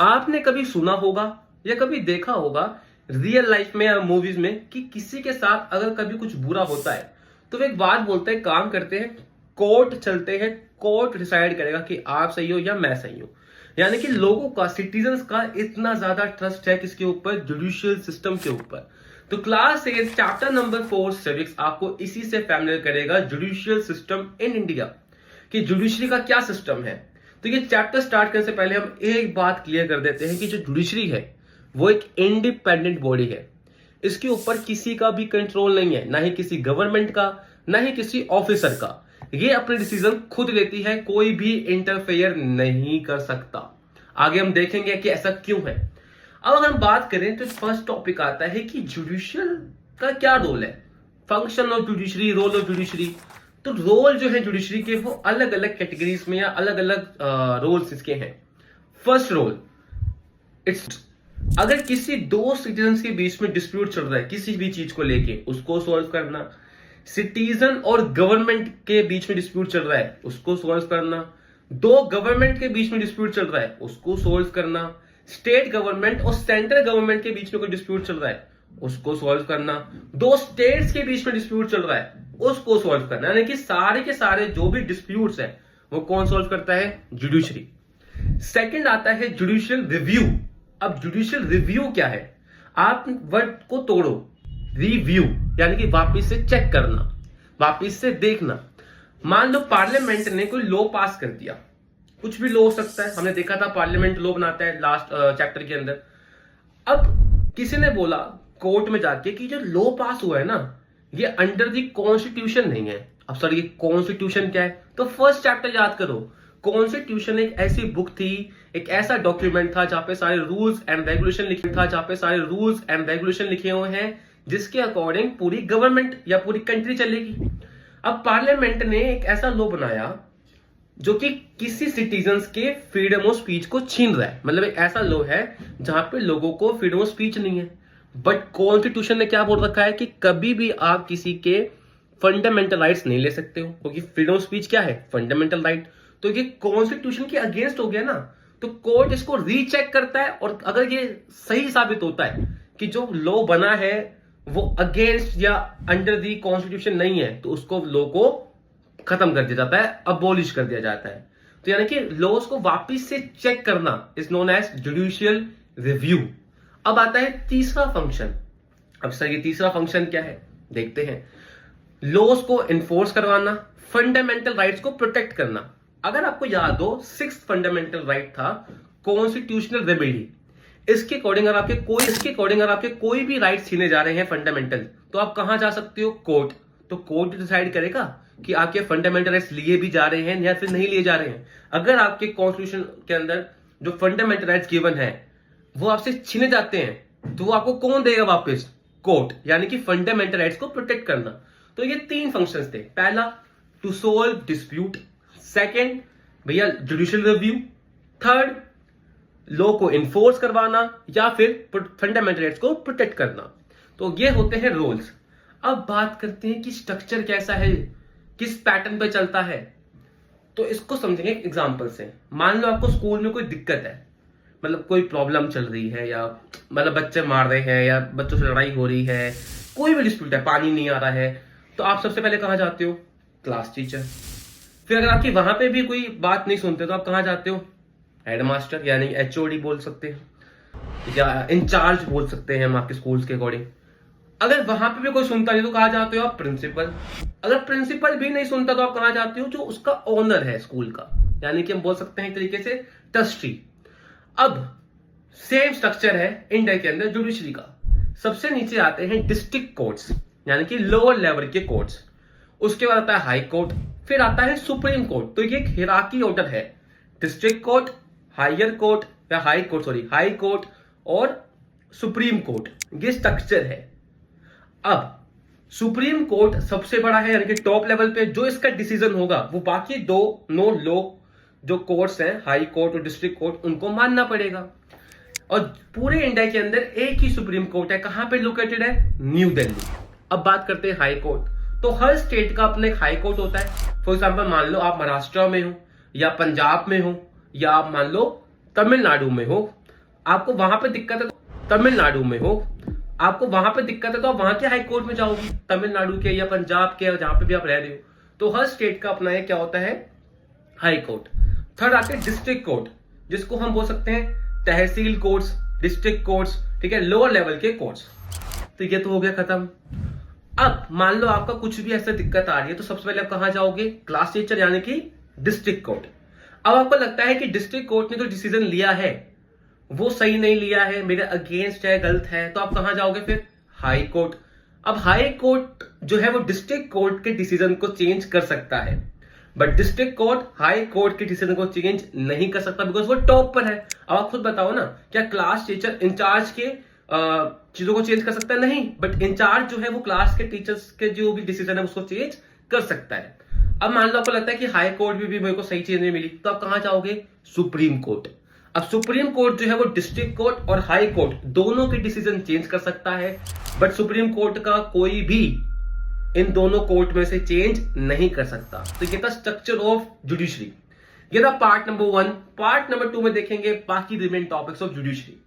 आपने कभी सुना होगा या कभी देखा होगा रियल लाइफ में या मूवीज में कि किसी के साथ अगर कभी कुछ बुरा होता है तो वो एक बात बोलते हैं, काम करते हैं, कोर्ट चलते हैं, कोर्ट डिसाइड करेगा कि आप सही हो या मैं सही हूं। यानी कि लोगों का, सिटीजन्स का इतना ज्यादा ट्रस्ट है किसके ऊपर? जुडिशियल सिस्टम के ऊपर। तो क्लास 8 चैप्टर नंबर 4 सिविक्स आपको इसी से फैमिलियर करेगा, जुडिशियल सिस्टम इन इंडिया, कि जुडिशरी का क्या सिस्टम है। तो ये चैप्टर स्टार्ट करने से पहले हम एक बात क्लियर कर देते हैं कि जो जुडिशरी है वो एक इंडिपेंडेंट बॉडी है। इसके ऊपर किसी का भी कंट्रोल नहीं है, ना ही किसी गवर्नमेंट का, ना ही किसी ऑफिसर का। ये अपने डिसीजन खुद लेती है, कोई भी इंटरफेयर नहीं कर सकता। आगे हम देखेंगे कि ऐसा क्यों है। अब अगर हम बात करें तो फर्स्ट टॉपिक आता है कि जुडिशियल का क्या रोल है, function of judiciary, role of judiciary. तो रोल जो है जुडिशरी के वो अलग अलग कैटेगरीज में या अलग अलग रोल्स इसके हैं। फर्स्ट रोल, इट्स अगर किसी दो सिटीजन के बीच में डिस्प्यूट चल रहा है किसी भी चीज को लेके, उसको सॉल्व करना। सिटीजन और गवर्नमेंट के बीच में डिस्प्यूट चल रहा है, उसको सॉल्व करना। दो गवर्नमेंट के बीच में डिस्प्यूट चल रहा है, उसको सॉल्व करना। स्टेट गवर्नमेंट और सेंट्रल गवर्नमेंट के बीच में कोई डिस्प्यूट चल रहा है, उसको सॉल्व करना। दो स्टेट्स के बीच में डिस्प्यूट चल रहा है, उसको सॉल्व करना। यानी कि सारे के सारे जो भी डिस्प्यूट्स है वो कौन सॉल्व करता है? जुडिशरी। सेकंड आता है जुडिशियल रिव्यू। अब जुडिशियल रिव्यू क्या है? आप वर्ड को तोड़ो, रिव्यू यानी कि वापिस से चेक करना, वापिस से देखना। मान लो पार्लियामेंट ने कोई लॉ पास कर दिया, कुछ भी लॉ हो सकता है, हमने देखा था पार्लियामेंट लॉ बनाता है लास्ट चैप्टर के अंदर। अब किसी ने बोला कोर्ट में जाके कि जो लॉ पास हुआ है ना, ये अंडर दी कॉन्स्टिट्यूशन नहीं है। अब सर ये कॉन्स्टिट्यूशन क्या है? तो फर्स्ट चैप्टर याद करो। कॉन्स्टिट्यूशन एक ऐसी बुक थी, एक ऐसा डॉक्यूमेंट था जहां पे सारे रूल्स एंड रेगुलेशन लिखे हुए हैं, जिसके अकॉर्डिंग पूरी गवर्नमेंट या पूरी कंट्री चलेगी। अब पार्लियामेंट ने एक ऐसा लॉ बनाया जो कि किसी सिटीजन्स के फ्रीडम ऑफ स्पीच को छीन रहा है। मतलब एक ऐसा लॉ है जहां पे लोगों को फ्रीडम ऑफ स्पीच नहीं है। बट कॉन्स्टिट्यूशन ने क्या बोल रखा है कि कभी भी आप किसी के फंडामेंटल राइट्स नहीं ले सकते हो, क्योंकि फ्रीडम ऑफ स्पीच क्या है? Fundamental right. तो ये कॉन्स्टिट्यूशन के अगेंस्ट हो गया ना, तो कोर्ट इसको रीचेक करता है, और अगर ये सही साबित होता है कि जो लॉ बना है वो अगेंस्ट या अंडर दी कॉन्स्टिट्यूशन नहीं है, तो उसको लॉ को खत्म कर दिया जाता है, अबॉलिश कर दिया जाता है। तो यानी कि लॉज को वापिस से चेक करना is known as judicial review. अब आता है तीसरा फंक्शन। अब सर ये तीसरा फंक्शन क्या है, देखते हैं। लॉज को एनफोर्स करवाना, फंडामेंटल राइट्स को प्रोटेक्ट करना। अगर आपको याद हो, 6th फंडामेंटल राइट था कॉन्स्टिट्यूशनल रेमेडी। इसके अकॉर्डिंग अगर आपके कोई भी राइट छीने जा रहे हैं फंडामेंटल, तो आप कहां जा सकते हो? कोर्ट। तो कोर्ट डिसाइड करेगा कि आपके फंडामेंटल राइट्स लिए भी जा रहे हैं या फिर नहीं लिए जा रहे हैं। अगर आपके कॉन्स्टिट्यूशन के अंदर जो फंडामेंटल राइट्स गिवन है वो आपसे छीने जाते हैं, तो आपको कौन देगा वापस? कोर्ट। यानी कि फंडामेंटल राइट्स को प्रोटेक्ट करना। तो ये 3 फंक्शंस थे। पहला, टू सोल्व डिस्प्यूट। सेकेंड, भैया जुडिशियल रिव्यू। थर्ड, लॉ को इन्फोर्स करवाना या फिर फंडामेंटल राइट्स को प्रोटेक्ट करना। तो ये होते हैं रोल्स। अब बात करते हैं कि स्ट्रक्चर कैसा है, किस पैटर्न पे चलता है। तो इसको समझेंगे एक एग्जांपल से। मान लो आपको स्कूल में कोई दिक्कत है, मतलब कोई प्रॉब्लम चल रही है, या मतलब बच्चे मार रहे हैं, या बच्चों से लड़ाई हो रही है, कोई भी डिस्प्यूट है, पानी नहीं आ रहा है, तो आप सबसे पहले कहां जाते हो? Class teacher. फिर अगर आपकी वहां पे भी कोई बात नहीं सुनते तो आप कहां जाते हो? हेडमास्टर, यानी एचओडी बोल सकते हैं, या इंचार्ज बोल सकते हैं हम आपके स्कूल्स के अकॉर्डिंग। अगर वहां पे भी कोई सुनता नहीं तो कहां जाते हो आप? प्रिंसिपल। अगर प्रिंसिपल भी नहीं सुनता तो आप कहां जाते हो? जो उसका ओनर है स्कूल का, यानी कि हम बोल सकते हैं एक तरीके से ट्रस्टी। अब सेम स्ट्रक्चर है इंडिया के अंदर जुडिशरी का। सबसे नीचे आते हैं डिस्ट्रिक्ट कोर्ट्स, यानी कि लोअर लेवल के कोर्ट्स। उसके बाद आता है हाई कोर्ट, फिर आता है सुप्रीम कोर्ट। तो ये एक हिराकी ऑर्डर है, डिस्ट्रिक्ट कोर्ट, हायर कोर्ट या हाई कोर्ट और सुप्रीम कोर्ट, ये स्ट्रक्चर है। अब सुप्रीम कोर्ट सबसे बड़ा है, यानी कि टॉप लेवल पे जो इसका डिसीजन होगा वो बाकी दो लो जो कोर्ट्स हैं, हाई कोर्ट और डिस्ट्रिक्ट कोर्ट, उनको मानना पड़ेगा। और पूरे इंडिया के अंदर एक ही सुप्रीम कोर्ट है। कहां पे लोकेटेड है? न्यू दिल्ली। अब बात करते हैं हाई कोर्ट। तो हर स्टेट का अपना एक हाई कोर्ट होता है। फॉर एग्जाम्पल मान लो आप महाराष्ट्र में हो, या पंजाब में हो, या आप मान लो तमिलनाडु में हो, आपको वहां पे दिक्कत है तो तमिलनाडु में हो, आपको वहां पे दिक्कत है तो आप वहां के हाई कोर्ट में जाओगे, तमिलनाडु के या पंजाब के, जहां पे भी आप रह रहे हो। तो हर स्टेट का अपना एक क्या होता है, हाई कोर्ट। थर्ड आते हैं डिस्ट्रिक्ट कोर्ट, जिसको हम बोल सकते हैं तहसील कोर्ट्स, डिस्ट्रिक्ट कोर्ट्स, ठीक है, लोअर लेवल के कोर्ट्स। तो ये तो हो गया खत्म। अब मान लो आपका कुछ भी ऐसा दिक्कत आ रही है, तो सबसे पहले आप कहां जाओगे, क्लास टीचर यानी कि डिस्ट्रिक्ट कोर्ट। अब आपको लगता है कि डिस्ट्रिक्ट कोर्ट ने जो डिसीजन लिया है वो सही नहीं लिया है, मेरे अगेंस्ट है, गलत है, तो आप कहां जाओगे फिर, हाई कोर्ट। अब हाई कोर्ट जो है वो डिस्ट्रिक्ट कोर्ट के डिसीजन को चेंज कर सकता है, but district court high court के डिसीजन को चेंज नहीं कर सकता, बिकॉज वो टॉप पर है। अब आप खुद बताओ ना, क्या क्लास टीचर इंचार्ज के चीजों को चेंज कर सकता है, नहीं, बट इंचार्ज जो है वो क्लास के टीचर्स के जो भी डिसीजन है उसको चेंज कर सकता है। अब मान लो आपको लगता है कि हाई कोर्ट में भी मेरे को सही चीज नहीं मिली, तो आप कहां जाओगे, सुप्रीम कोर्ट। अब सुप्रीम कोर्ट जो है वो डिस्ट्रिक्ट कोर्ट और हाई कोर्ट दोनों के डिसीजन चेंज कर सकता है, बट सुप्रीम कोर्ट का कोई भी इन दोनों कोर्ट में से चेंज नहीं कर सकता। तो ये था स्ट्रक्चर ऑफ जुडिशरी, ये था पार्ट नंबर 1। पार्ट नंबर 2 में देखेंगे बाकी रिमेन टॉपिक्स ऑफ जुडिशरी।